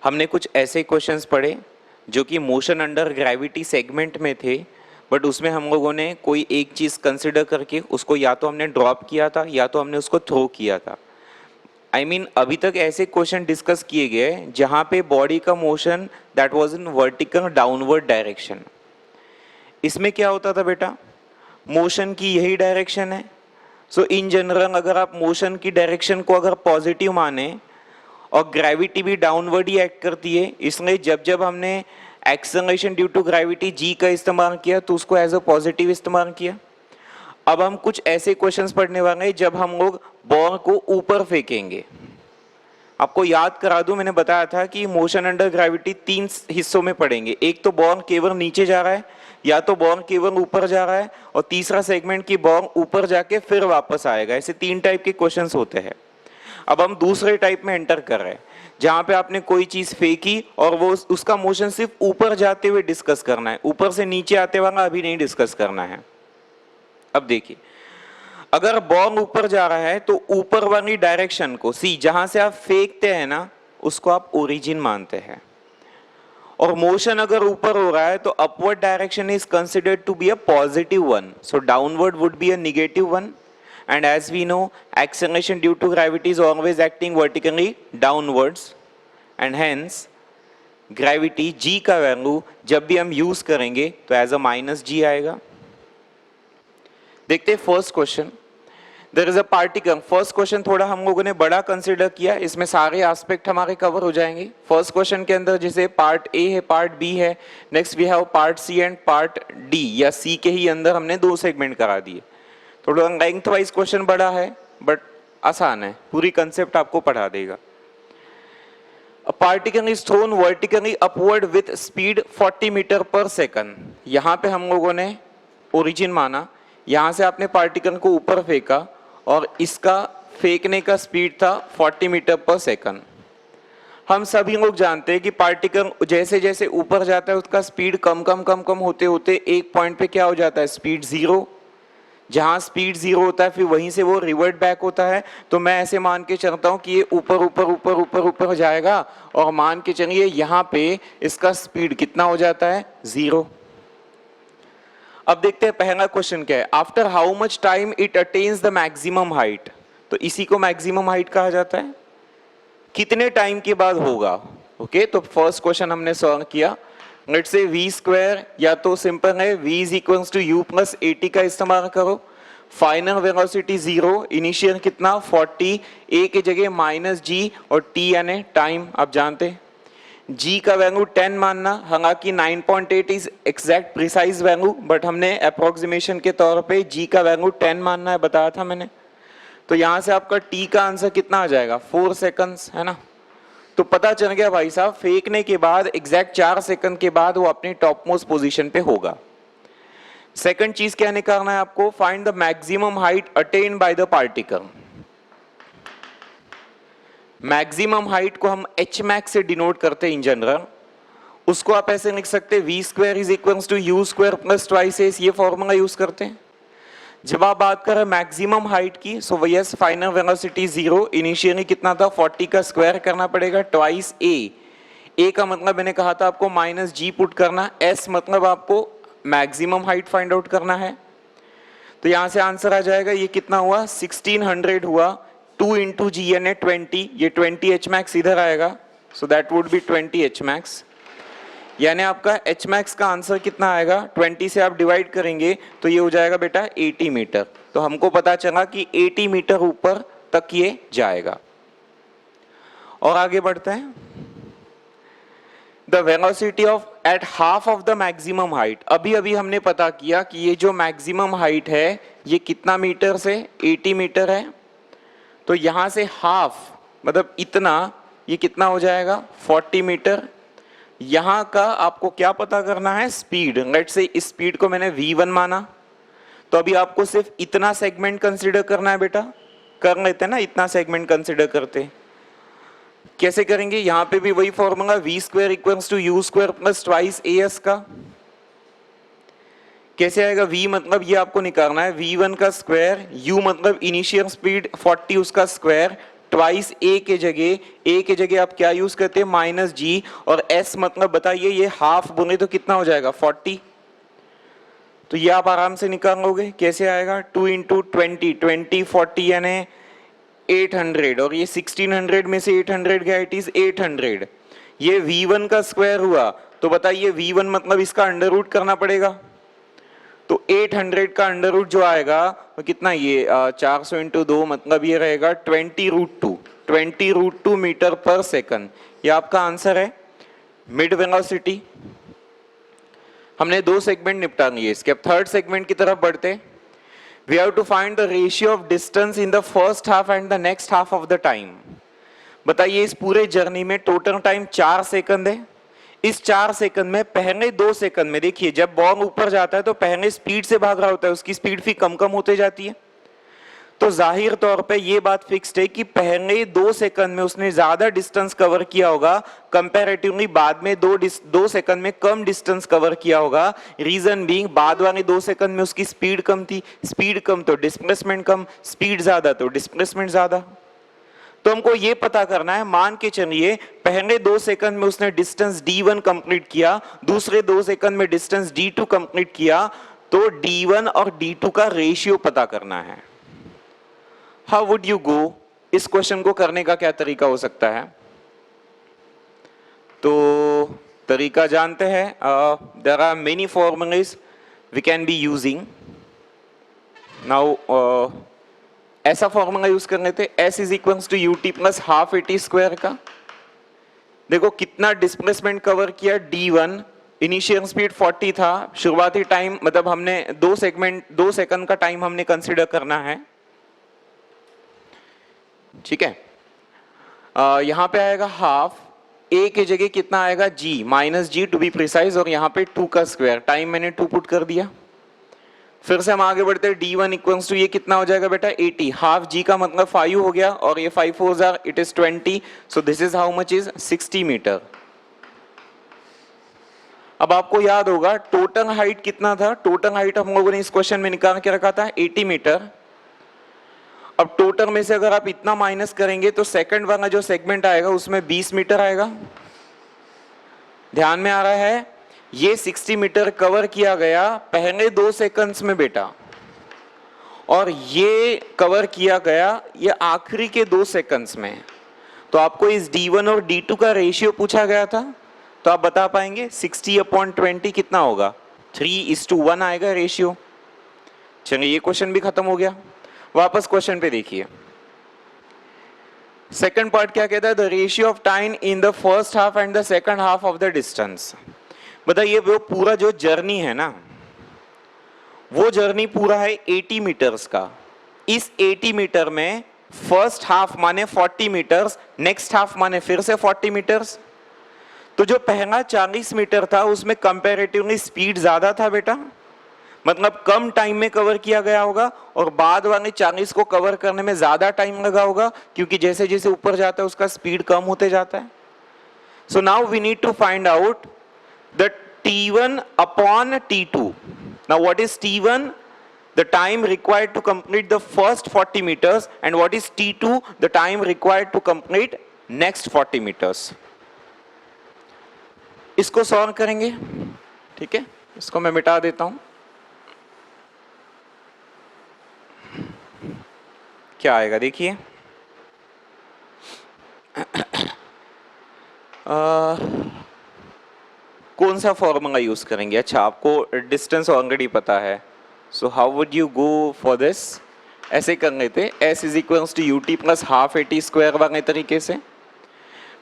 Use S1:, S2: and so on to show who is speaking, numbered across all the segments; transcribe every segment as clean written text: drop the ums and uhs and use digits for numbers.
S1: हमने कुछ ऐसे क्वेश्चंस पढ़े जो कि मोशन अंडर ग्रेविटी सेगमेंट में थे, बट उसमें हम लोगों ने कोई एक चीज़ कंसिडर करके उसको या तो हमने ड्रॉप किया था या तो हमने उसको थ्रो किया था। आई मीन अभी तक ऐसे क्वेश्चन डिस्कस किए गए जहाँ पे बॉडी का motion that was in vertical downward direction. इसमें क्या होता था बेटा, मोशन की यही डायरेक्शन है। सो इन जनरल अगर आप मोशन की डायरेक्शन को अगर पॉजिटिव माने और ग्रेविटी भी डाउनवर्ड ही एक्ट करती है, इसलिए जब जब हमने acceleration due to gravity G का इस्तेमाल किया तो उसको एज अ पॉजिटिव इस्तेमाल किया। अब हम कुछ ऐसे क्वेश्चंस पढ़ने वाले हैं जब हम लोग बॉल को ऊपर फेंकेंगे। आपको याद करा दूं, मैंने बताया था कि मोशन अंडर ग्रेविटी 3 हिस्सों में पढ़ेंगे। एक तो बॉल केवल नीचे जा रहा है, या तो बॉल केवल ऊपर जा रहा है, और तीसरा सेगमेंट की बॉल ऊपर जाके फिर वापस आएगा। ऐसे 3 टाइप के क्वेश्चंस होते हैं। अब हम दूसरे टाइप में एंटर कर रहे हैं जहां पे आपने कोई चीज फेंकी और वो उसका मोशन सिर्फ ऊपर जाते हुए डिस्कस करना है, ऊपर से नीचे आते वाला अभी नहीं डिस्कस करना है। अब देखिए, अगर बॉल ऊपर जा रहा है तो ऊपर वाली डायरेक्शन को सी जहां से आप फेंकते हैं ना, उसको आप ओरिजिन मानते हैं। और मोशन अगर ऊपर हो रहा है तो upward direction is considered to be a positive one, so downward would be a negative one. And as we know, acceleration due to gravity is always acting vertically downwards, and hence gravity g का value जब भी हम use करेंगे तो as a minus जी आएगा। देखते हैं first question. There is a particle. First question थोड़ा हम लोगों ने बड़ा कंसिडर किया, इसमें सारे एस्पेक्ट हमारे कवर हो जाएंगे। फर्स्ट क्वेश्चन के अंदर जैसे पार्ट ए है, पार्ट बी है, next we have part C and part D, या सी के ही अंदर हमने 2 सेगमेंट करा दिए। थोड़ा लेंथ वाइज क्वेश्चन बड़ा है बट आसान है, पूरी कंसेप्ट आपको पढ़ा देगा। A particle is thrown vertically upward with speed 40 metre पर सेकंड। यहाँ पे हम लोगों ने ओरिजिन माना, यहाँ से आपने पार्टिकल को ऊपर फेंका और इसका फेंकने का स्पीड था 40 मीटर पर सेकंड। हम सभी लोग जानते हैं कि पार्टिकल जैसे जैसे ऊपर जाता है उसका स्पीड कम कम कम कम होते होते एक पॉइंट पे क्या हो जाता है, स्पीड जीरो। जहां स्पीड जीरो होता है फिर वहीं से वो रिवर्ट बैक होता है। तो मैं ऐसे मान के चलता हूं कि ये ऊपर ऊपर ऊपर ऊपर ऊपर जाएगा और मान के चलिए यहाँ पे इसका स्पीड कितना हो जाता है, 0। अब देखते हैं पहला क्वेश्चन क्या है, after how much time it attains the maximum height. तो इसी को मैक्सिमम हाइट कहा जाता है, कितने टाइम के बाद होगा। ओके, तो फर्स्ट क्वेश्चन हमने सॉल्व किया। लेट्स से v स्क्वायर, या तो सिंपल है v is equals to u plus 80 का इस्तेमाल करो। फाइनल वेलोसिटी 0, इनिशियल कितना 40, a की जगह माइनस g और t यानी टाइम आप जानते हैं। g का वैल्यू 10 मानना, हालांकि 9.8 is exact precise value, but हमने अप्रोक्सीमेशन के तौर पे g का वैल्यू 10 मानना है, बताया था मैंने। तो यहां से आपका t का आंसर कितना आ जाएगा, 4 सेकंड्स, है ना। तो पता चल गया भाई साहब, फेंकने के बाद एग्जैक्ट 4 सेकंड के बाद वो अपनी टॉप मोस्ट पोजीशन पे होगा। सेकंड चीज क्या निकालना है आपको, find the maximum height attend by the particle. Maximum height को हम h मैक्स से डिनोट करते हैं इन जनरल। उसको आप ऐसे लिख सकते हैं v square is equals to u square plus twice s, ये फॉर्मूला यूज करते हैं। जब आप बात कर रहे हैं मैक्सिमम हाइट की, so yes final velocity 0, initially कितना था 40 का स्क्वायर करना पड़ेगा ट्वाइस a का मतलब मैंने कहा था आपको माइनस g पुट करना, s मतलब आपको मैक्सिमम हाइट फाइंड आउट करना है। तो यहां से आंसर आ जाएगा, ये कितना हुआ 1600 हुआ, 2 इंटू जी यानी 20, ये 20 h मैक्स इधर आएगा, so that would be 20 h max. यानी आपका h मैक्स का आंसर कितना आएगा, 20 से आप डिवाइड करेंगे तो ये हो जाएगा बेटा 80 मीटर। तो हमको पता चला कि 80 मीटर ऊपर तक ये जाएगा। और आगे बढ़ते हैं, the velocity of at half of the maximum height. अभी अभी हमने पता किया कि ये जो मैक्सिमम हाइट है ये कितना मीटर से, 80 मीटर है। तो यहां से हाफ मतलब इतना, ये कितना हो जाएगा 40 मीटर। यहां का आपको क्या पता करना है, स्पीड। लेट्स से इस स्पीड को मैंने v1 माना, तो अभी आपको सिर्फ इतना सेगमेंट कंसीडर करना है बेटा। कर लेते हैं ना, इतना सेगमेंट कंसीडर करते हैं। कैसे करेंगे, यहां पे भी वही formula v square equals to u square plus twice as का। कैसे आएगा, v मतलब ये आपको निकालना है v1 का स्क्वायर, u मतलब इनिशियल स्पीड 40 उसका स्क्वायर, ट्वाइस ए के जगह आप क्या यूज करते हैं, माइनस जी, और एस मतलब बताइए ये हाफ बुने तो कितना हो जाएगा 40। तो ये आप आराम से निकाल लोगे, कैसे आएगा 2 इंटू 20 40 यानी 800, और ये 1600 में से 800 गया, इट इज 800। ये V1 का स्क्वायर हुआ, तो बताइए V1 मतलब इसका अंडर रूट करना पड़ेगा, तो 800 का अंडर रूट जो आएगा वो कितना, ये 400 इंटू 2 मतलब ये रहेगा 20√2 मीटर पर सेकंड। ये आपका आंसर है मिड वेलोसिटी। हमने 2 सेगमेंट निपटा लिए, इसके अब थर्ड सेगमेंट की तरफ बढ़ते। We have to find the ratio of distance in the first half and the next half of the time। बताइए इस पूरे जर्नी में टोटल टाइम 4 सेकंड है। इस 4 सेकंड में पहले 2 सेकंड में देखिए जब बॉल ऊपर जाता है तो पहले स्पीड से भाग रहा होता है, उसकी स्पीड फिर कम कम होते जाती है, तो जाहिर तौर पे ये बात फिक्स्ड है कि पहले 2 सेकंड में उसने ज्यादा डिस्टेंस कवर किया होगा कंपैरेटिवली बाद में 2 सेकंड में कम डिस्टेंस कवर किया होगा। रीजन बीइंग बाद वाले 2 सेकंड में उसकी स्पीड कम थी, स्पीड कम तो डिस्प्लेसमेंट कम, स्पीड ज्यादा तो डिस्प्लेसमेंट ज्यादा। तो हमको ये पता करना है, मान के चलिए पहले 2 सेकंड में उसने डिस्टेंस d1 कंप्लीट किया, दूसरे 2 सेकंड में डिस्टेंस d2 कंप्लीट किया, तो d1 और d2 का रेशियो पता करना है। हाउ वुड यू गो, इस क्वेश्चन को करने का क्या तरीका हो सकता है? तो तरीका जानते हैं, there are many formulas we can be using now. ऐसा फॉर्मूला यूज करने थे, s is equals to ut plus half at square का। देखो कितना डिस्प्लेसमेंट कवर किया, d1 इनिशियल स्पीड 40 था, शुरुआती टाइम मतलब हमने 2 सेकंड का टाइम हमने कंसीडर करना है, ठीक है। यहां पे आएगा हाफ, a के जगह कितना आएगा g, minus g to be precise, और यहाँ पे 2 का स्क्वायर, टाइम मैंने 2 पुट कर दिया। फिर से हम आगे बढ़ते हैं, d1 इक्वल्स टू ये कितना हो जाएगा बेटा 80, हाफ g का मतलब 5 हो गया, और ये 5 4 are it is 20, so this is how much is 60 metre. अब आपको याद होगा टोटल हाइट कितना था, टोटल हाइट हम लोगों ने इस क्वेश्चन में निकाल के रखा था 80 मीटर। अब टोटल में से अगर आप इतना माइनस करेंगे तो सेकंड वाला जो सेगमेंट आएगा उसमें 20 मीटर आएगा। ध्यान में आ रहा है, ये 60 मीटर कवर किया गया पहले 2 सेकंड्स में बेटा, और ये कवर किया गया ये आखिरी के 2 सेकंड्स में। तो आपको इस d1 और d2 का रेशियो पूछा गया था, तो आप बता पाएंगे 60/20 कितना होगा, 3:1 आएगा रेशियो। चलिए ये क्वेश्चन भी खत्म हो गया। वापस क्वेश्चन पे देखिए, सेकंड पार्ट क्या कहता है, the ratio of time in the first half and the second half of the distance. बताइए वो पूरा जो जर्नी है ना, वो जर्नी पूरा है 80 मीटर्स का। इस 80 मीटर में फर्स्ट हाफ माने 40 मीटर्स, नेक्स्ट हाफ माने फिर से 40 मीटर्स। तो जो पहला 40 मीटर था उसमें कंपैरेटिवली स्पीड ज्यादा था बेटा, मतलब कम टाइम में कवर किया गया होगा, और बाद वाले 40 को कवर करने में ज्यादा टाइम लगा होगा, क्योंकि जैसे जैसे ऊपर जाता है उसका स्पीड कम होते जाता है। So now we need to find out the t1 upon t2. Now what is t1? The time required to complete the first 40 meters, and what is t2? The time required to complete next 40 meters. इसको solve करेंगे, ठीक है, इसको मैं मिटा देता हूं। क्या आएगा देखिए, कौन सा फॉर्मूला यूज करेंगे? अच्छा आपको डिस्टेंस ऑलरेडी पता है, so how would you go for this? ऐसे कर लेते, s is equals to ut plus half at square वाले तरीके से।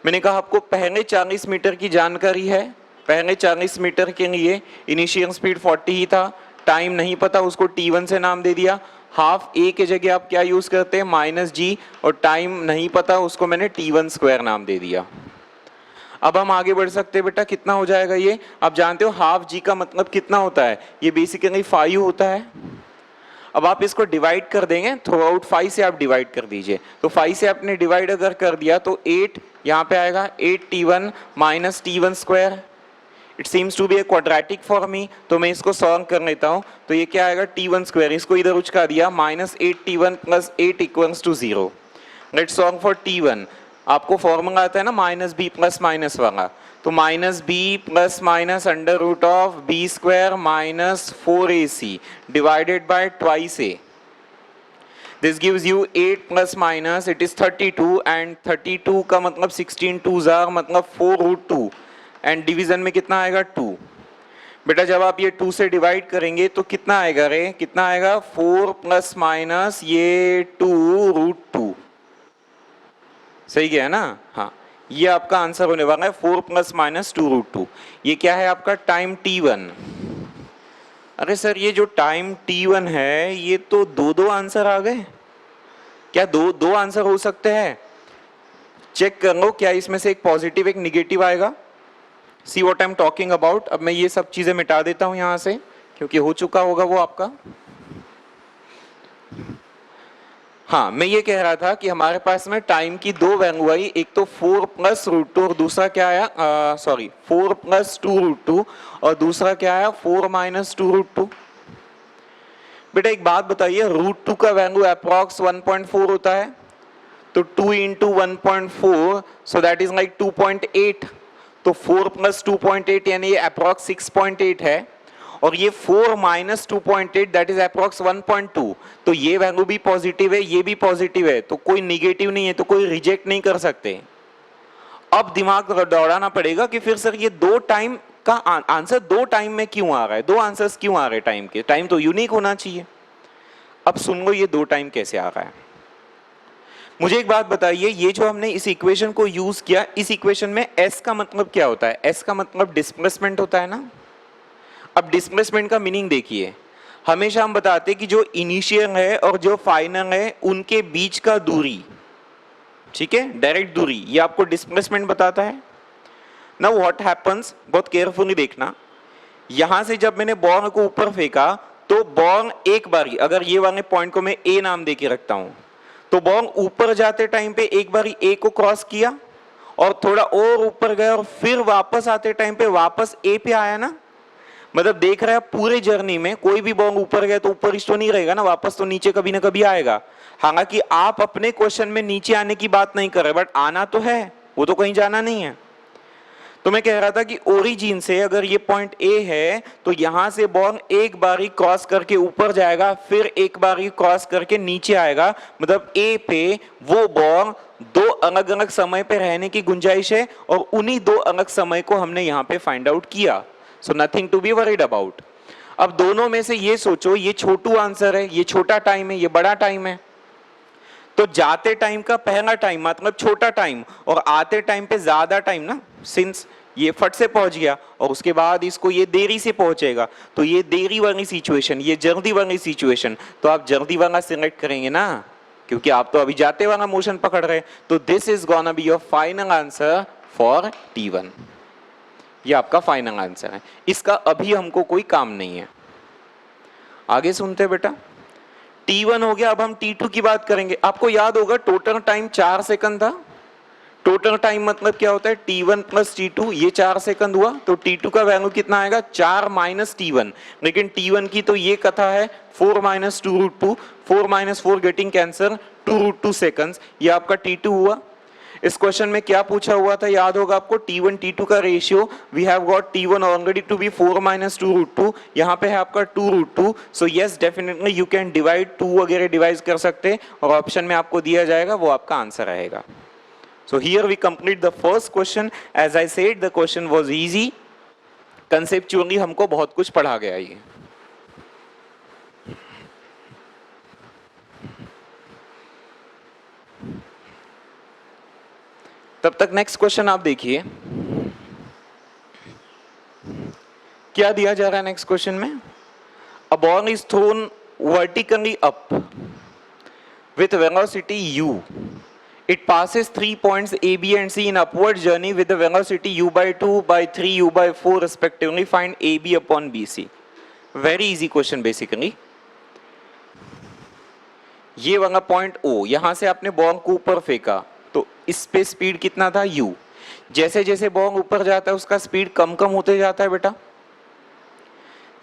S1: मैंने कहा आपको पहले 40 मीटर की जानकारी है, पहले 40 मीटर के लिए इनिशियल स्पीड 40 ही था, टाइम नहीं पता उसको t1 से नाम दे दिया, हाफ a के जगह आप क्या यूज करते हैं माइनस जी, और टाइम नहीं पता उसको मैंने t1 स्क्वायर नाम दे दिया। अब हम आगे बढ़ सकते हैं बेटा, कितना हो जाएगा ये? आप जानते हो हाफ जी का मतलब कितना होता है, ये बेसिकली 5 होता है। अब आप इसको डिवाइड कर देंगे, थ्रू आउट 5 से आप डिवाइड कर दीजिए, तो 5 से आपने डिवाइड अगर कर दिया तो 8 यहाँ पे आएगा, 8t1 minus t1 square. It seems to be a quadratic for me, तो मैं इसको सॉल्व कर लेता हूँ। तो ये क्या आएगा t1 स्क्वायर, इसको इधर उचका दिया, minus 8t1 plus 8 equals to 0। Let's solve for t1। आपको फॉर्मूला आता है ना माइनस बी प्लस माइनस वाला, तो minus b plus minus under root of b square minus 4ac divided by twice a। This gives you 8 plus minus it is 32 and 32 का मतलब 16 2 jar मतलब 4√2 and division में कितना आएगा 2। बेटा जब आप ये 2 से डिवाइड करेंगे तो कितना आएगा रे, कितना आएगा 4 प्लस माइनस ये 2√2। सही गया ना? हाँ, ये आपका आंसर होने वाला है 4 प्लस माइनस 2√2। ये क्या है आपका टाइम t1। अरे सर ये जो टाइम t1 है ये तो दो आंसर आ गए क्या? दो आंसर हो सकते हैं? चेक कर लो क्या इसमें से एक पॉजिटिव एक निगेटिव आएगा। See what I am talking about. अब मैं ये सब चीजें मिटा देता हूं यहां से क्योंकि हो चुका होगा वो आपका। हाँ, मैं ये कह रहा था कि हमारे पास में टाइम की दो वैल्यू आई, एक तो 4 प्लस √2 और दूसरा क्या आया, 4 प्लस 2√2 और दूसरा क्या आया 4 माइनस 2√2। बेटा एक बात बताइए, √2 का वैल्यू अप्रॉक्स 1.4 होता है, तो 2 into 1.4 so that is like 2.8। तो 4 प्लस 2.8 यानी ये अप्रॉक्स 6.8 है, और ये 4 माइनस 2.8 दैट इज अप्रॉक्स 1.2। तो ये वैल्यू भी पॉजिटिव है, ये भी पॉजिटिव है, तो कोई निगेटिव नहीं है, तो कोई रिजेक्ट नहीं कर सकते। अब दिमाग दौड़ाना पड़ेगा कि फिर सर ये दो टाइम का आंसर दो टाइम में क्यों आ रहा है, दो आंसर्स क्यों आ रहे हैं टाइम के? टाइम तो यूनिक होना चाहिए। अब सुन लो ये दो टाइम कैसे आ रहा है। मुझे एक बात बताइए, ये जो हमने इस इक्वेशन को यूज किया, इस इक्वेशन में s का मतलब क्या होता है? s का मतलब डिस्प्लेसमेंट होता है ना। अब डिस्प्लेसमेंट का मीनिंग देखिए, हमेशा हम बताते हैं कि जो इनिशियल है और जो फाइनल है उनके बीच का दूरी, ठीक है, डायरेक्ट दूरी, ये आपको डिस्प्लेसमेंट बताता है। नाउ व्हाट हैपेंस, बहुत केयरफुली देखना, यहां से जब मैंने बॉल को ऊपर फेंका तो बॉल एक बारी, अगर ये वाले पॉइंट को मैं ए नाम देके रखता हूं, तो बॉल ऊपर जाते टाइम पे एक बारी ए को क्रॉस किया और थोड़ा और ऊपर गया और फिर वापस आते टाइम पे वापस ए पे आया ना। मतलब देख रहे हैं पूरे जर्नी में कोई भी बॉल ऊपर गया तो ऊपर ही तो नहीं रहेगा ना, वापस तो नीचे कभी ना कभी आएगा। हालांकि आप अपने क्वेश्चन में नीचे आने की बात नहीं कर रहे, बट आना तो है, वो तो कहीं जाना नहीं है। तो मैं कह रहा था कि ओरिजिन से अगर ये पॉइंट ए है तो यहां से बॉल एक बारी क्रॉस करके ऊपर जाएगा, फिर एक बारी क्रॉस करके नीचे आएगा। मतलब ए पे वो बॉल दो अलग अलग समय पे रहने की गुंजाइश है, और उन्हीं दो अलग समय को हमने यहाँ पे फाइंड आउट किया। So nothing to be worried about. अब दोनों में से ये सोचो, ये छोटू आंसर है, ये छोटा टाइम है, ये बड़ा टाइम है। तो जाते टाइम का पहला टाइम मतलब छोटा टाइम, और आते टाइम पे ज्यादा टाइम ना, सिंस ये फट से पहुंच गया और उसके बाद इसको ये देरी से पहुंचेगा, तो ये देरी वाली सिचुएशन, ये जल्दी वाली सिचुएशन, तो आप जल्दी वाला सिलेक्ट करेंगे ना, क्योंकि आप तो अभी जाते वाला मोशन पकड़ रहे हैं। तो this is gonna be your final answer for t1। ये आपका फाइनल आंसर है, इसका अभी हमको कोई काम नहीं है। आगे सुनते हैं बेटा। t1 हो गया, अब हम t2 की बात करेंगे। आपको याद होगा टोटल टाइम 4 सेकंड था। टोटल टाइम मतलब क्या होता है, t1 प्लस t2, ये 4 सेकंड हुआ, तो t2 का वैल्यू कितना आएगा 4 माइनस t1। लेकिन t1 की तो ये कथा है 4 minus 2√2, 4 minus 4 getting cancer 2√2 seconds, ये आपका t2 हुआ। इस क्वेश्चन में क्या पूछा हुआ था याद होगा आपको, t1 t2 का ratio, we have got t1 already to be 4 minus 2√2, यहाँ पे है आपका 2√2। So yes definitely you can divide 2 वगैरह डिवाइड कर सकते हैं, और ऑप्शन में आपको दिया जाएगा वो आपका आंसर रहेगा। So here we complete the first question. As I said, the question was easy. Conceptually हमको बहुत कुछ पढ़ा गया ये। तब तक नेक्स्ट क्वेश्चन आप देखिए क्या दिया जा रहा है नेक्स्ट क्वेश्चन में। A ball is thrown vertically up with velocity u. It passes 3 points A, B and C in upward journey with the velocity u by 2 by 3 u by 4 respectively. Find AB upon BC. Very easy question basically. ये वाला point O, यहां से आपने ball को ऊपर फेंका तो इस पे स्पीड कितना था u। जैसे जैसे बॉल ऊपर जाता है उसका स्पीड कम कम होते जाता है बेटा।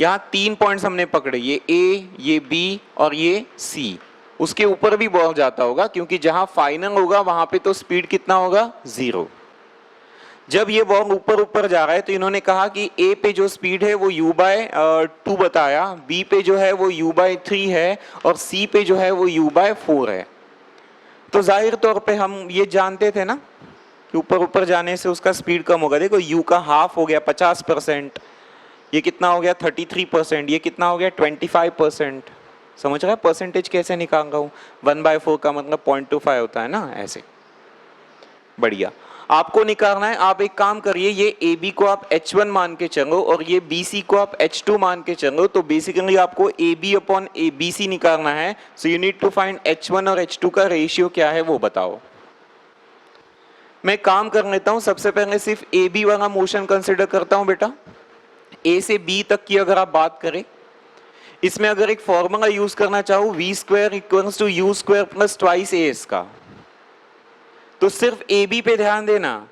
S1: यहाँ 3 पॉइंट्स हमने पकड़े, ये A, ये B और ये C। उसके ऊपर भी बॉल जाता होगा, क्योंकि जहां फाइनल होगा वहां पे तो स्पीड कितना होगा, 0। जब ये बॉल ऊपर ऊपर जा रहा है तो इन्होंने कहा कि ए पे जो स्पीड है वो u/2 बताया, बी पे जो है वो u/3 है और सी पे जो है वो u/4 है। तो जाहिर तौर पे हम ये जानते थे ना कि ऊपर ऊपर जाने से उसका स्पीड कम होगा। देखो u का हाफ हो गया 50%, ये कितना हो गया 33%, ये कितना हो गया 25%। समझ रहा है परसेंटेज कैसे निकाल रहा हूँ, 1/4 का मतलब 0.25 होता है ना, ऐसे। बढ़िया, आपको निकालना है। आप एक काम करिए, ये AB को आप H1 मान के चलो और ये BC को आप H2 मान के चलो, तो बेसिकली आपको AB/BC निकालना है। So you need to find H1 और H2 का रेशियो क्या है वो बताओ। मैं काम कर लेता हूं, सबसे पहले सिर्फ AB वाला मोशन कंसिडर करता हूं बेटा। A से B तक की अगर आप बात करें, इसमें अगर एक फॉर्मूला यूज करना चाहूं v² = u² + 2as का, तो सिर्फ AB पे ध्यान देना,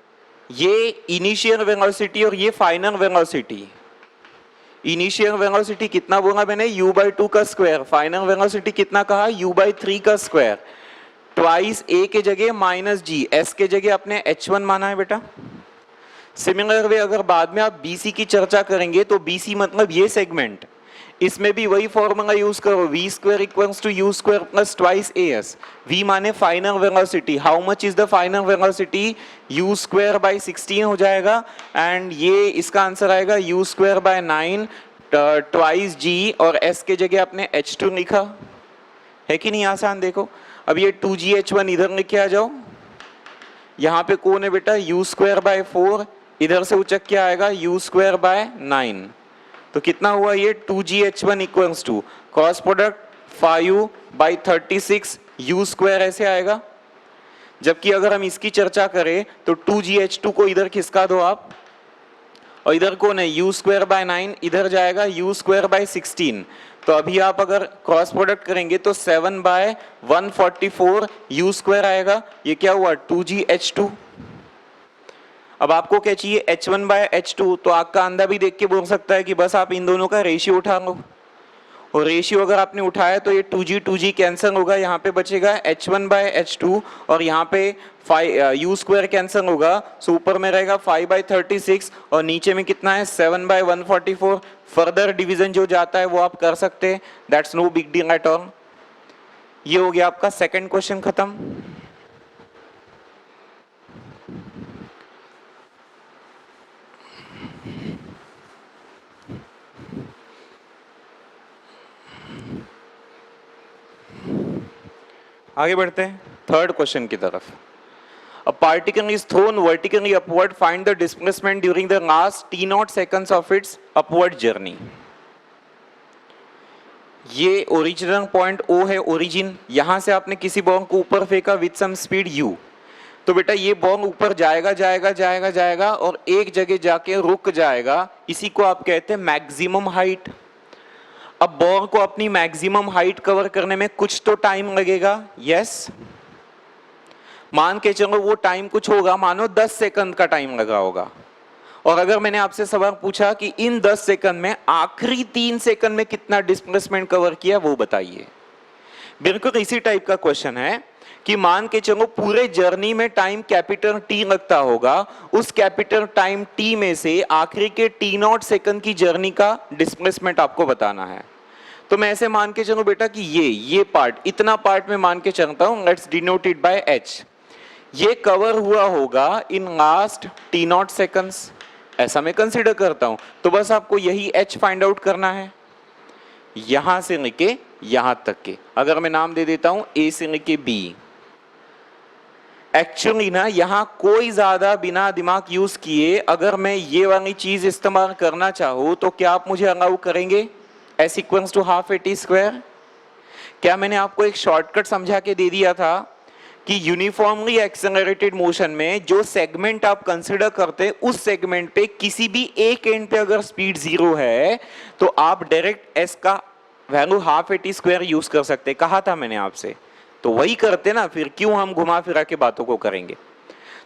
S1: ये इनिशियल वेलोसिटी और ये फाइनल वेलोसिटी। इनिशियल वेलोसिटी कितना बोला मैंने, u/2 का स्क्वायर, फाइनल वेलोसिटी कितना कहा, u/3 का स्क्वायर, ट्वाइस a के जगह -g, s के जगह अपने h1 माना है बेटा। सिमिलर वे अगर बाद में आप BC की चर्चा करेंगे तो BC मतलब ये सेगमेंट, इसमें भी वही फॉर्मूला यूज करो, v² = u² + 2as। v माने final velocity, how much is the final velocity, u²/16 हो जाएगा, एंड ये इसका आंसर आएगा u²/9 ट्वाइस g, और s के जगह अपने h2 लिखा है कि नहीं, आसान। देखो अब ये 2gh1 इधर लिखे आ जाओ, यहाँ पे कौन है बेटा, u²/4, इधर से उचक क्या आएगा, u²/9, तो कितना हुआ ये 2gh1 = क्रॉस प्रोडक्ट 5/36 u² ऐसे आएगा। जबकि अगर हम इसकी चर्चा करें तो 2gh2 को इधर खिसका दो आप, और इधर कौन है, u²/9, इधर जाएगा u²/16, तो अभी आप अगर क्रॉस प्रोडक्ट करेंगे तो 7/144 u² आएगा। ये क्या हुआ, 2gh2। अब आपको क्या चाहिए, h1/h2, तो आग का अंधा भी देख के बोल सकता है कि बस आप इन दोनों का रेशियो उठा लो, और रेशियो अगर आपने उठाया तो ये 2g कैंसिल होगा, यहाँ पे बचेगा h1/h2, और यहाँ पे u² कैंसिल होगा, सो ऊपर में रहेगा 5/36 और नीचे में कितना है 7/144। फर्दर डिवीजन जो जाता है वो आप कर सकते हैं, that's no big deal at all. ये हो गया आपका सेकंड क्वेश्चन खत्म। आगे बढ़ते हैं थर्ड क्वेश्चन की तरफ। A particle is thrown vertically upward. Find the displacement during the last t0 seconds of its upward journey. ये ओरिजिनल पॉइंट O है, ओरिजिन, यहां से आपने किसी बॉल को ऊपर फेंका विद सम स्पीड u, तो बेटा ये बॉल ऊपर जाएगा जाएगा जाएगा जाएगा और एक जगह जाके रुक जाएगा, इसी को आप कहते हैं मैक्सिमम हाइट। अब बॉल को अपनी मैक्सिमम हाइट कवर करने में कुछ तो टाइम लगेगा, यस। मान के चलो वो टाइम कुछ होगा, मानो 10 सेकंड का टाइम लगा होगा, और अगर मैंने आपसे सवाल पूछा कि इन 10 सेकंड में आखिरी 3 सेकंड में कितना डिस्प्लेसमेंट कवर किया वो बताइए। बिल्कुल इसी टाइप का क्वेश्चन है कि मान के चलो पूरे जर्नी में टाइम कैपिटल T लगता होगा, उस कैपिटल टाइम T में से आखिरी के t0 सेकंड की जर्नी का डिस्प्लेसमेंट आपको बताना है। तो मैं ऐसे मान के चलूं बेटा कि ये पार्ट, इतना पार्ट में मान के चलता हूं, let's denote it by h, ये कवर हुआ होगा इन लास्ट t0 सेकंड्स, ऐसा मैं कंसीडर करता हूं। तो बस आपको यही h फाइंड आउट करना है, यहां से लेके यहां तक के। अगर मैं नाम दे देता हूं A से लेके B, एक्चुअली ना यहां कोई ज्यादा बिना दिमाग यूज किए अगर मैं ये वाली चीज इस्तेमाल करना चाहूं तो क्या आप मुझे अलाउ करेंगे, s = ½ at²। क्या मैंने आपको एक शॉर्टकट समझा के दे दिया था कि यूनिफॉर्मली एक्सेलरेटेड मोशन में जो सेगमेंट आप कंसीडर करते हैं उस सेगमेंट पे किसी भी एक एंड पे अगर स्पीड 0 है तो आप डायरेक्ट s का वैल्यू ½ at² यूज कर सकते, कहा था मैंने आपसे। तो वही करते ना, फिर क्यों हम घुमा फिरा के बातों को करेंगे।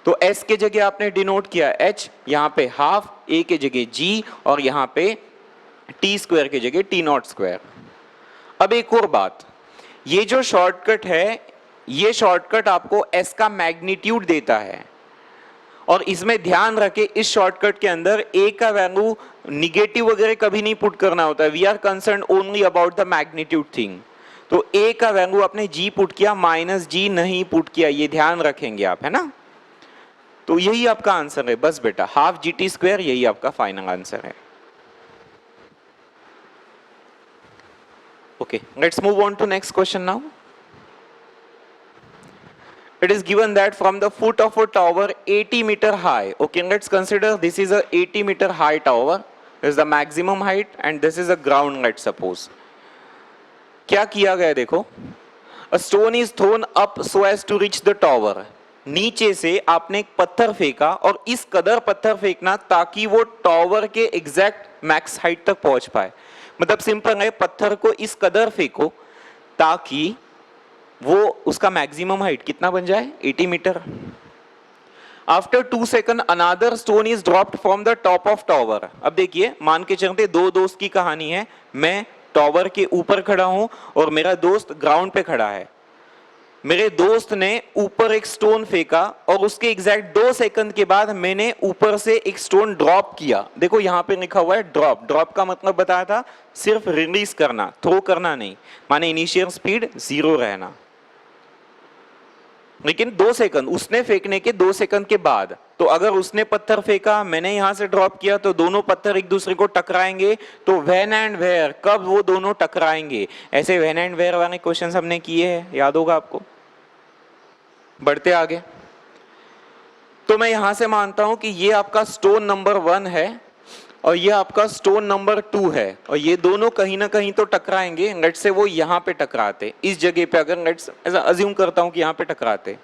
S1: तो s के जगह आपने डिनोट किया h, यहाँ पे हाफ, a के जगह g और यहाँ पे t² के जगह t0²। अब एक और बात, ये जो शॉर्टकट है, ये शॉर्टकट आपको s का मैग्नीट्यूड देता है, और इसमें ध्यान रखे इस शॉर्टकट के अंदर a का वैल्यू निगेटिव वगैरह कभी नहीं पुट करना होता है। We are concern only about the magnitude thing. तो a का वैल्यू आपने g पुट किया, -g नहीं पुट किया, ये ध्यान रखेंगे आप, है ना। तो यही आपका आंसर है बस बेटा, हाफ GT², यही आपका फाइनल आंसर है। Okay, let's move on to next question now. It is given that from the foot of a tower 80 meter high. Okay, let's consider this is a 80 meter high tower. This is the maximum height and this is a ground, let's suppose. क्या किया गया देखो, a stone is thrown up so as to reach the tower. नीचे से आपने एक पत्थर फेंका और इस कदर पत्थर फेंकना ताकि वो टॉवर के एग्जैक्ट मैक्स हाइट तक पहुंच पाए। मतलब सिंपल है, पत्थर को इस कदर फेंको ताकि वो उसका मैक्सिमम हाइट कितना बन जाए, 80 metre. After 2 second another stone is dropped from the top of tower. अब देखिए, मान के चलते दो दोस्त की कहानी है, मैं टॉवर के ऊपर खड़ा हूं और मेरा दोस्त ग्राउंड पे खड़ा है। मेरे दोस्त ने ऊपर एक स्टोन फेंका और उसके एग्जैक्ट 2 सेकंड के बाद मैंने ऊपर से एक स्टोन ड्रॉप किया। देखो यहां पे लिखा हुआ है ड्रॉप। ड्रॉप का मतलब बताया था सिर्फ रिलीज करना, थ्रो करना नहीं, माने इनिशियल स्पीड 0 रहना। लेकिन 2 सेकंड, उसने फेंकने के 2 सेकंड के बाद, तो अगर उसने पत्थर फेंका, मैंने यहां से ड्रॉप किया, तो दोनों पत्थर एक दूसरे को टकराएंगे। तो व्हेन एंड वेयर, कब वो दोनों टकराएंगे, ऐसे व्हेन एंड वेयर वाले क्वेश्चन हमने किए हैं, याद होगा आपको। बढ़ते आगे, तो मैं यहां से मानता हूं कि ये आपका स्टोन नंबर 1 है और ये आपका स्टोन नंबर 2 है, और ये दोनों कहीं ना कहीं तो टकराएंगे। लेट्स से वो यहाँ पे टकराते, इस जगह पे, अगर लेट्स ऐसा अज्यूम करता हूं कि यहाँ पे टकराते,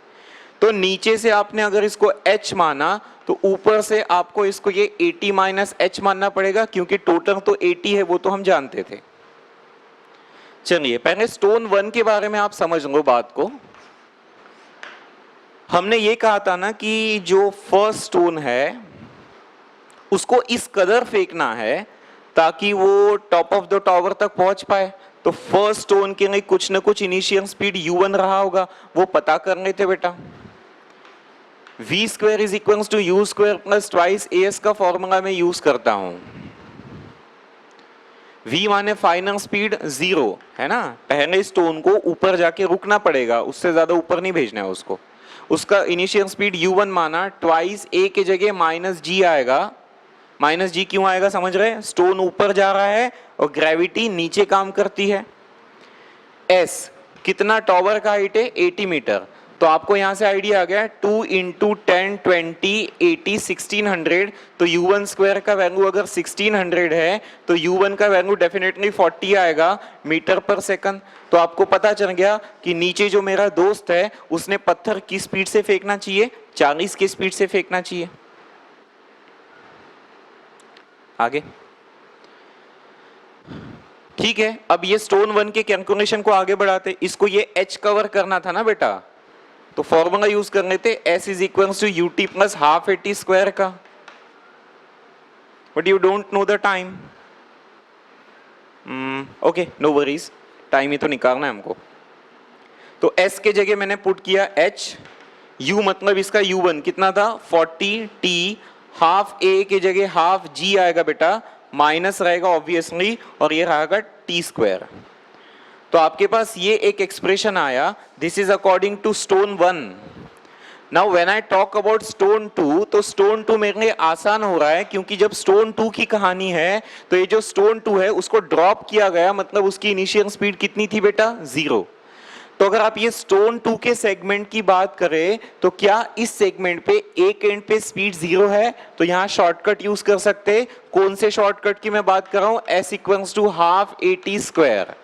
S1: तो नीचे से आपने अगर इसको h माना तो ऊपर से आपको इसको ये 80 - h मानना पड़ेगा, क्योंकि टोटल तो 80 है, वो तो हम जानते थे। चलिए पहले स्टोन 1 के बारे में आप समझ लो बात को। हमने ये कहा था ना कि जो फर्स्ट स्टोन है उसको इस कदर फेंकना है ताकि वो टॉप ऑफ द टावर तक पहुंच पाए। तो फर्स्ट स्टोन के लिए कुछ ना कुछ इनिशियल स्पीड u1 रहा होगा, वो पता कर लेते बेटा। v² is equals to u² plus twice as का फॉर्मूला मैं यूज करता हूं। v माने फाइनल स्पीड 0 है ना, पहले स्टोन को ऊपर जाके रुकना पड़ेगा, उससे ज्यादा ऊपर नहीं भेजना है उसको। उसका इनिशियल स्पीड u1 माना, ट्वाइस a के जगह -g आएगा। -g क्यों आएगा समझ रहे हैं, स्टोन ऊपर जा रहा है और ग्रेविटी नीचे काम करती है। s कितना टॉवर का हाइट है, 80 मीटर। तो आपको यहां से आइडिया आ गया, 2 × 10 20 80 1600। तो u1² का वैल्यू अगर 1600 है तो u1 का वैल्यू डेफिनेटली 40 आएगा मीटर पर सेकंड। तो आपको पता चल गया कि नीचे जो मेरा दोस्त है उसने पत्थर की स्पीड से फेंकना चाहिए, 40 की स्पीड से फेंकना चाहिए। आगे ठीक है, अब ये स्टोन 1 के कैलकुलेशन को आगे बढ़ाते। इसको ये h कवर करना था ना बेटा, तो फॉर्मूला यूज कर लेते, s is equals to ut plus half 80² का। But you don't know the time. Okay no worries, time ही तो निकालना है हमको। तो s के जगह मैंने पुट किया h, u मतलब इसका u1 कितना था 40, t हाफ a के जगह हाफ g आएगा बेटा, माइनस रहेगा ऑब्वियसली, और ये रहेगा t²। तो आपके पास ये एक एक्सप्रेशन आया, this is according to stone 1। Now when I talk about stone 2, तो स्टोन 2 मेरे लिए आसान हो रहा है, क्योंकि जब स्टोन 2 की कहानी है तो ये जो स्टोन 2 है उसको ड्रॉप किया गया, मतलब उसकी इनिशियल स्पीड कितनी थी बेटा, 0। तो अगर आप ये स्टोन 2 के सेगमेंट की बात करें तो क्या इस सेगमेंट पे एक एंड पे स्पीड 0 है, तो यहाँ शॉर्टकट यूज कर सकते। कौन से शॉर्टकट की मैं बात कर रहा हूं, s equals to half 80²।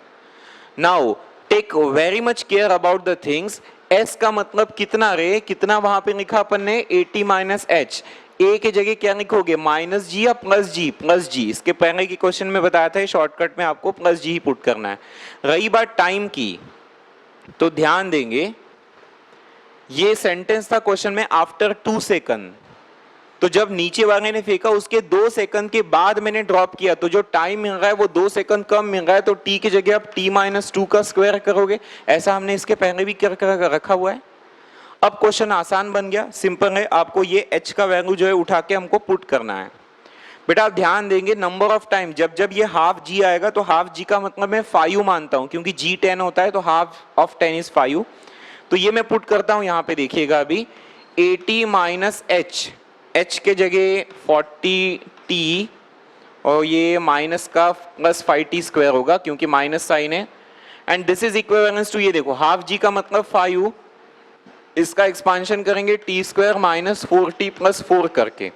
S1: Now take very much care about the things. s का मतलब कितना रे, कितना वहां पे लिखा अपन ने, 80 - h। a के जगह क्या लिखोगे, -g या +g, +g। इसके पहले के क्वेश्चन में बताया था शॉर्टकट में आपको +g ही पुट करना है। रही बात टाइम की, तो ध्यान देंगे ये सेंटेंस था क्वेश्चन में आफ्टर 2 सेकंड। तो जब नीचे वाले ने फेंका उसके 2 सेकंड के बाद मैंने ड्रॉप किया, तो जो टाइम मिल रहा है वो 2 सेकंड कम मिल रहा है, तो t की जगह आप t-2 का स्क्वायर करोगे। ऐसा हमने इसके पहले भी कर रखा हुआ है। अब क्वेश्चन आसान बन गया, सिंपल है। आपको ये h का वैल्यू जो है उठा के हमको पुट करना है। बेटा आप ध्यान देंगे, नंबर ऑफ टाइम जब ये हाफ g आएगा तो हाफ g का मतलब मैं 5 मानता हूं, क्योंकि g 10 होता है तो हाफ ऑफ 10 इज 5। तो ये मैं पुट करता हूं यहाँ पे, देखिएगा अभी 80 माइनस h के जगह 40t और ये माइनस का प्लस 5t स्क्वायर होगा क्योंकि माइनस साइन है। And this is equivalence to, ये देखो हाफ g का मतलब 5, इसका एक्सपांशन करेंगे t square minus 4t plus 4 करके।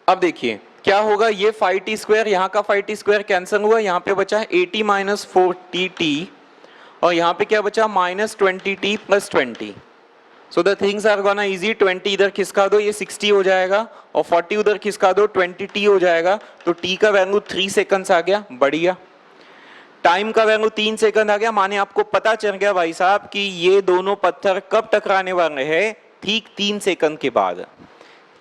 S1: अब देखिए क्या होगा, ये 5t स्क्वायर यहाँ का 5t स्क्वायर कैंसिल हुआ, यहाँ पे बचा 80 माइनस 4t और यहाँ पे क्या बचा minus 20t plus 20। So the things are gonna easy. 20 इधर खिसका दो ये 60 हो जाएगा और 40 उधर खिसका दो 20t हो जाएगा। तो t का वैल्यू 3 सेकंड्स आ गया, बढ़िया। टाइम का वैल्यू 3 सेकंड आ गया, माने आपको पता चल गया भाई साहब कि ये दोनों पत्थर कब टकराने वाले हैं, ठीक 3 सेकंड के बाद।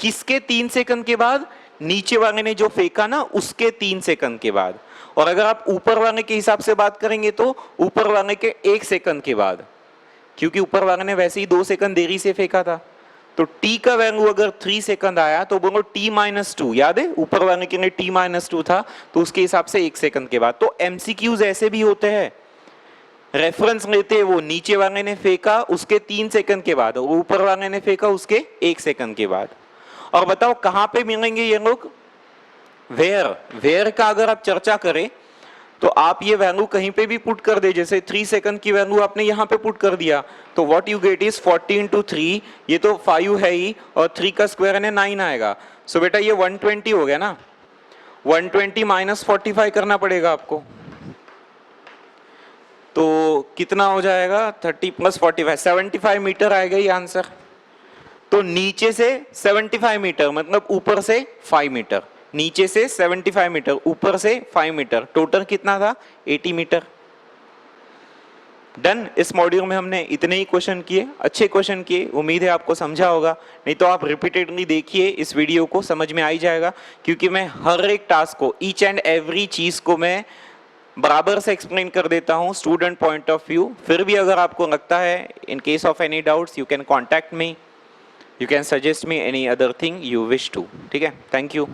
S1: किसके 3 सेकंड के बाद? नीचे वाले ने जो फेंका ना उसके 3 सेकंड के बाद। और अगर आप ऊपर वाले के हिसाब से बात करेंगे तो ऊपर वाले के 1 सेकंड के बाद, क्योंकि ऊपर वाले ने वैसे ही 2 सेकंड देरी से फेंका था। तो t का वैल्यू अगर 3 सेकंड आया तो बोलो t-2, याद है ऊपर वाले के लिए t-2 था तो उसके हिसाब से 1 सेकंड के बाद। तो MCQs ऐसे भी होते हैं, रेफरेंस लेते हैं, वो नीचे वाले ने फेंका उसके 3 सेकंड के बाद और ऊपर वाले ने फेंका उसके 1 सेकंड के बाद। और बताओ कहां पे मिलेंगे ये लोग? वेयर का अगर आप चर्चा करें तो आप ये वैल्यू कहीं पे भी पुट कर दे, जैसे 3 सेकंड की वैल्यू आपने यहाँ पे पुट कर दिया तो what you get is 40 into 3, ये तो 5 है ही और 3 का स्क्वायर है 9 आएगा। सो बेटा ये 120 हो गया ना, 120 माइनस 45 करना पड़ेगा आपको, तो कितना हो जाएगा 30 प्लस 45, 75 मीटर आएगा ये आंसर। तो नीचे से 75 मीटर मतलब ऊपर से 5 मीटर, नीचे से 75 मीटर ऊपर से 5 मीटर, टोटल कितना था 80 मीटर। डन। इस मॉड्यूल में हमने इतने ही क्वेश्चन किए, अच्छे क्वेश्चन किए, उम्मीद है आपको समझा होगा। नहीं तो आप रिपीटेडली देखिए इस वीडियो को, समझ में आ ही जाएगा, क्योंकि मैं हर एक टास्क को, ईच एंड एवरी चीज को मैं बराबर से एक्सप्लेन कर देता हूं स्टूडेंट पॉइंट ऑफ व्यू। फिर भी अगर आपको लगता है, in case of any doubts you can contact me, you can suggest me any other thing you wish to। ठीक है, थैंक यू।